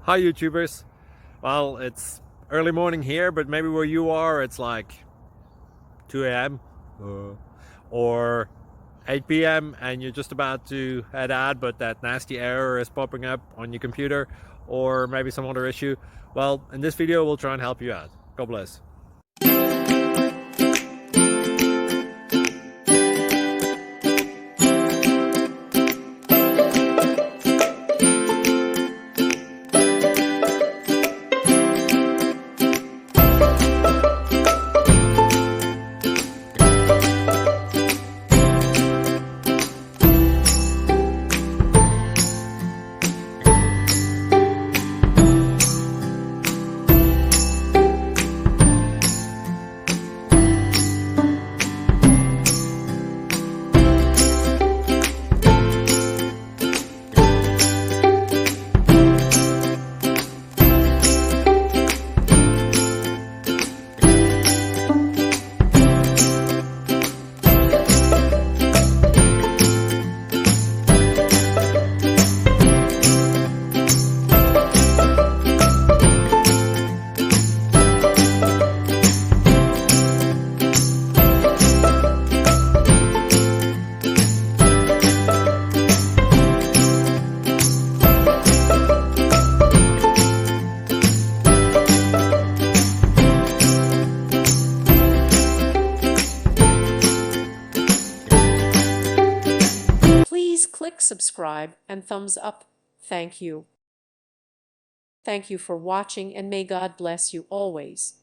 Hi YouTubers. Well, it's early morning here, but maybe where you are it's like 2 a.m. or 8 p.m. and you're just about to head out, but that nasty error is popping up on your computer, or maybe some other issue. Well, in this video we'll try and help you out. God bless. Please click subscribe and thumbs up. Thank you. Thank you for watching, and may God bless you always.